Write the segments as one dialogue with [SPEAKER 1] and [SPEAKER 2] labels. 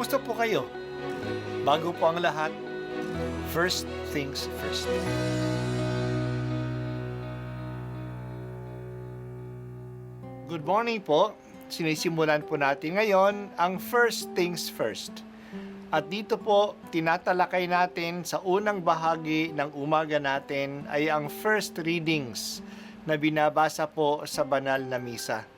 [SPEAKER 1] Kumusta po kayo? Bago po ang lahat, first things first. Good morning po. Sinisimulan po natin ngayon ang first things first. At dito po, tinatalakay natin sa unang bahagi ng umaga natin ay ang first readings na binabasa po sa banal na misa.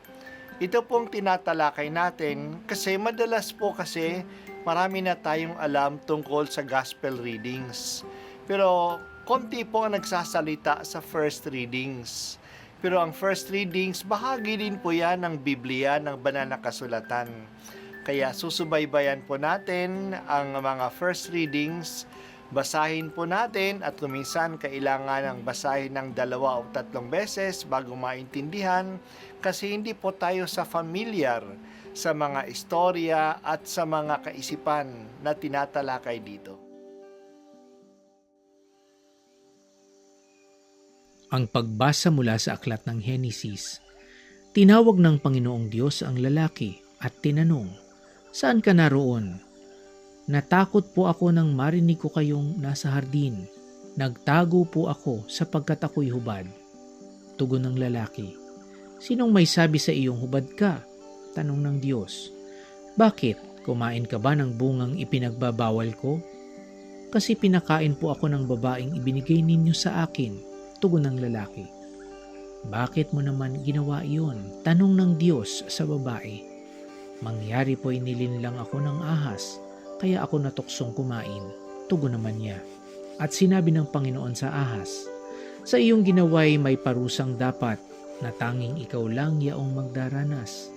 [SPEAKER 1] Ito pong tinatalakay natin kasi madalas po kasi marami na tayong alam tungkol sa gospel readings. Pero konti po ang nagsasalita sa first readings. Pero ang first readings, bahagi din po yan ng Biblia, ng banal na kasulatan. Kaya susubaybayan po natin ang mga first readings, basahin po natin at kuminsan kailangan ng basahin ng 2 o 3 beses bago maintindihan kasi hindi po tayo familiar sa mga istorya at sa mga kaisipan na tinatalakay dito.
[SPEAKER 2] Ang pagbasa mula sa aklat ng Henesis, tinawag ng Panginoong Diyos ang lalaki at tinanong, "Saan ka naroon?" "Natakot po ako nang marinig ko kayong nasa hardin. Nagtago po ako sapagkat ako'y hubad." Tugon ng lalaki, "Sinong may sabi sa iyong hubad ka?" Tanong ng Diyos, "Bakit? Kumain ka ba ng bungang ipinagbabawal ko?" "Kasi pinakain po ako ng babaeng ibinigay ninyo sa akin." Tugon ng lalaki, "Bakit mo naman ginawa iyon?" Tanong ng Diyos sa babae, "Mangyari po'y nilinlang ako ng ahas, kaya ako natuksong kumain." Tugon naman niya. At sinabi ng Panginoon sa ahas, "Sa iyong ginawa'y may parusang dapat, na tanging ikaw lang yaong magdaranas.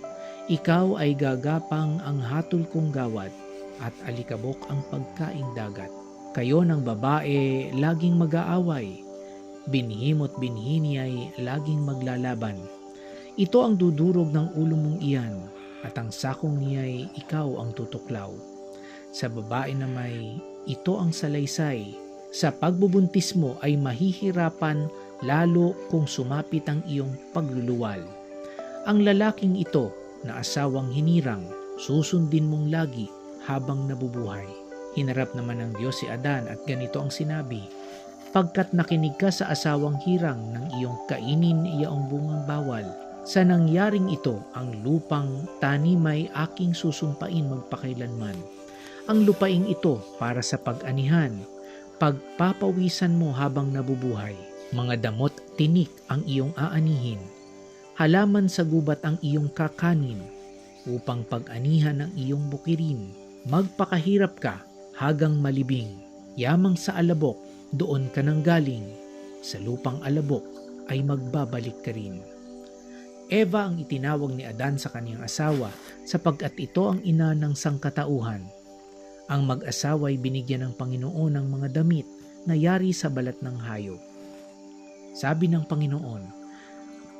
[SPEAKER 2] Ikaw ay gagapang ang hatol kong gawad, at alikabok ang pagkaing dagat. Kayo ng babae laging mag-aaway, binhimo't binhi niya'y laging maglalaban. Ito ang dudurog ng ulo mong iyan, at ang sakong niya'y ikaw ang tutuklaw. Sa babae na may ito ang salaysay, sa pagbubuntis mo ay mahihirapan lalo kung sumapit ang iyong pagluluwal. Ang lalaking ito na asawang hinirang, susundin mong lagi habang nabubuhay." Hinarap naman ng Diyos si Adan at ganito ang sinabi, "Pagkat nakinig ka sa asawang hirang ng iyong kainin iyaong bungang bawal, sa nangyaring ito ang lupang tanimay aking susumpain magpakailanman. Ang lupaing ito para sa pag-anihan, pagpapawisan mo habang nabubuhay. Mga damot tinik ang iyong aanihin, halaman sa gubat ang iyong kakanin, upang pag-anihan ang iyong bukirin. Magpakahirap ka hagang malibing, yamang sa alabok, doon ka nang galing, sa lupang alabok ay magbabalik ka rin." Eva ang itinawag ni Adan sa kaniyang asawa sapagkat ito ang ina ng sangkatauhan. Ang mag-asawa ay binigyan ng Panginoon ng mga damit na yari sa balat ng hayop. Sabi ng Panginoon,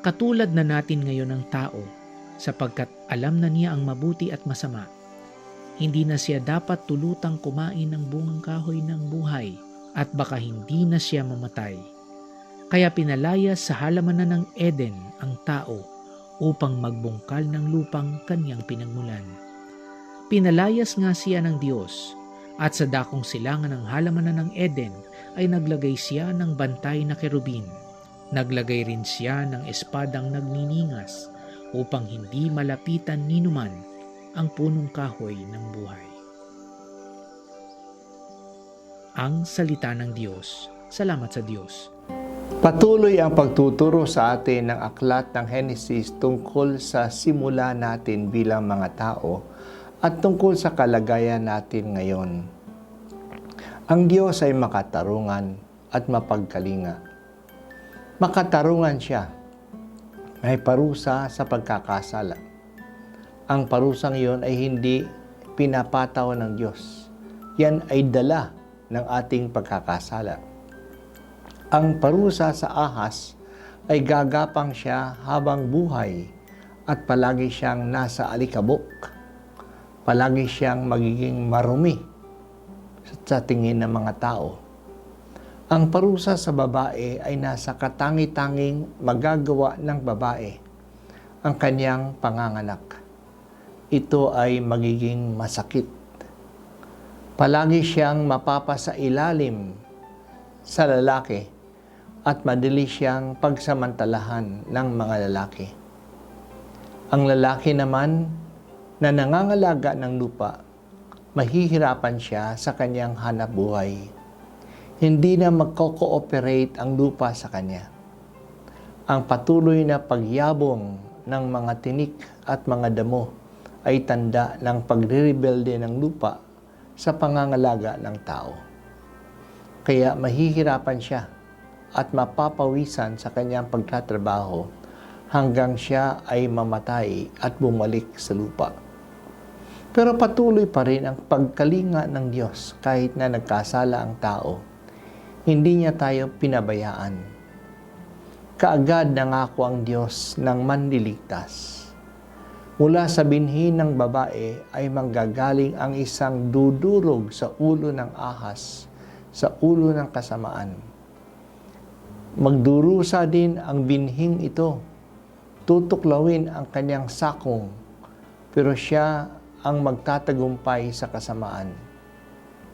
[SPEAKER 2] "Katulad na natin ngayon ng tao, sapagkat alam na niya ang mabuti at masama. Hindi na siya dapat tulutang kumain ng bungang kahoy ng buhay, at baka hindi na siya mamatay. Kaya pinalayas sa halamanan ng Eden ang tao upang magbungkal ng lupang kanyang pinagmulan. Pinalayas nga siya ng Diyos, at sa dakong silangan ng halamanan ng Eden ay naglagay siya ng bantay na kerubin. Naglagay rin siya ng espadang nagniningas upang hindi malapitan ninuman ang punong kahoy ng buhay." Ang salita ng Diyos. Salamat sa Diyos.
[SPEAKER 1] Patuloy ang pagtuturo sa atin ng aklat ng Henesis tungkol sa simula natin bilang mga tao at tungkol sa kalagayan natin ngayon. Ang Diyos ay makatarungan at mapagkalinga. Makatarungan siya. May parusa sa pagkakasala. Ang parusang iyon ay hindi pinapataw ng Diyos. Yan ay dala ng ating pagkakasala. Ang parusa sa ahas ay gagapang siya habang buhay at palagi siyang nasa alikabok. Palagi siyang magiging marumi sa tingin ng mga tao. Ang parusa sa babae ay nasa katangi-tanging magagawa ng babae, ang kanyang panganganak. Ito ay magiging masakit Palagi siyang mapapasailalim sa lalaki at madali siyang pagsamantalahan ng mga lalaki. Ang lalaki naman na nangangalaga ng lupa, mahihirapan siya sa kanyang hanapbuhay. Hindi na magko-cooperate ang lupa sa kanya. Ang patuloy na pagyabong ng mga tinik at mga damo ay tanda ng pagre-rebelde ng lupa sa pangangalaga ng tao. Kaya mahihirapan siya at mapapawisan sa kanyang pagtatrabaho hanggang siya ay mamatay at bumalik sa lupa. Pero patuloy pa rin ang pagkalinga ng Diyos kahit na nagkasala ang tao. Hindi niya tayo pinabayaan. Kaagad nangako ang Diyos ng manliligtas. Mula sa binhi ng babae ay manggagaling ang isang dudurog sa ulo ng ahas, sa ulo ng kasamaan. Magdurusa din ang binhing ito. Tutuklawin ang kanyang sakong, pero siya ang magtatagumpay sa kasamaan.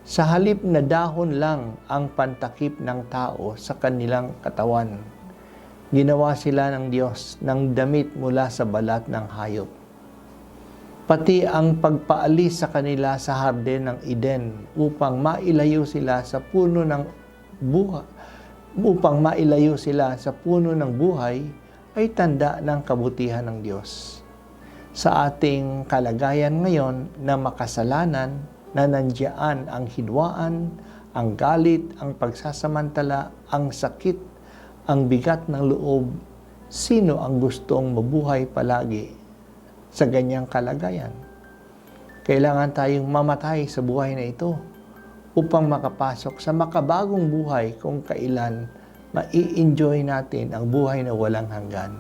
[SPEAKER 1] Sa halip na dahon lang ang pantakip ng tao sa kanilang katawan, ginawa sila ng Diyos ng damit mula sa balat ng hayop. Pati ang pagpaalis sa kanila sa hardin ng Eden upang mailayo sila sa puno ng buhay ay tanda ng kabutihan ng Diyos. Sa ating kalagayan ngayon na makasalanan, na nandiyan ang hidwaan, ang galit, ang pagsasamantala, ang sakit, ang bigat ng loob, sino ang gustong mabuhay palagi sa ganyang kalagayan? Kailangan tayong mamatay sa buhay na ito upang makapasok sa makabagong buhay kung kailan mai-enjoy natin ang buhay na walang hanggan.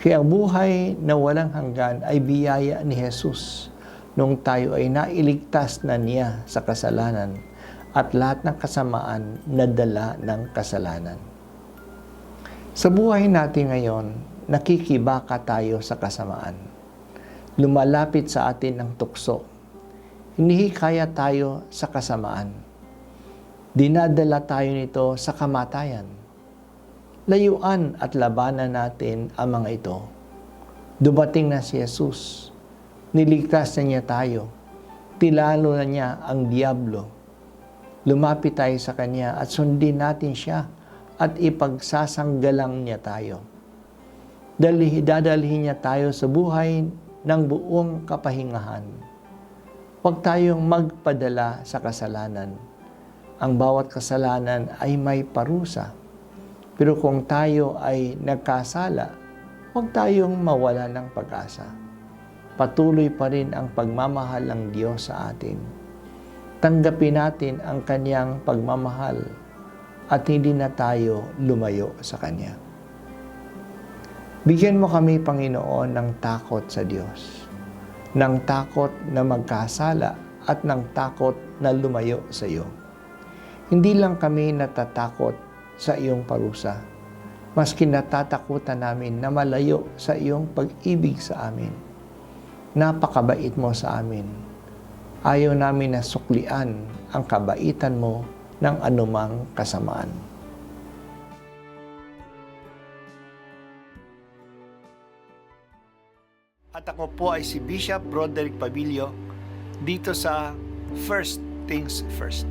[SPEAKER 1] Kaya ang buhay na walang hanggan ay biyaya ni Jesus nung tayo ay nailigtas na niya sa kasalanan at lahat ng kasamaan na dala ng kasalanan. Sa buhay natin ngayon, nakikibaka tayo sa kasamaan. Lumalapit sa atin ang tukso. Hinihikaya tayo sa kasamaan. Dinadala tayo nito sa kamatayan. Layuan at labanan natin ang mga ito. Dumating na si Jesus. Niligtas na niya tayo. Tinalo na niya ang diablo. Lumapit tayo sa kanya at sundin natin siya at ipagsasanggalang niya tayo. Dadalhin niya tayo sa buhay ng buong kapahingahan. Huwag tayong magpadala sa kasalanan. Ang bawat kasalanan ay may parusa. Pero kung tayo ay nagkasala, huwag tayong mawala ng pag-asa. Patuloy pa rin ang pagmamahal ng Diyos sa atin. Tanggapin natin ang Kanyang pagmamahal at hindi na tayo lumayo sa Kanya. Bigyan mo kami, Panginoon, ng takot sa Diyos, ng takot na magkasala at ng takot na lumayo sa iyo. Hindi lang kami natatakot sa iyong parusa, maski natatakutan namin na malayo sa iyong pag-ibig sa amin. Napakabait mo sa amin. Ayaw namin na suklian ang kabaitan mo ng anumang kasamaan. At ako po ay si Bishop Broderick Pabilio dito sa First Things First.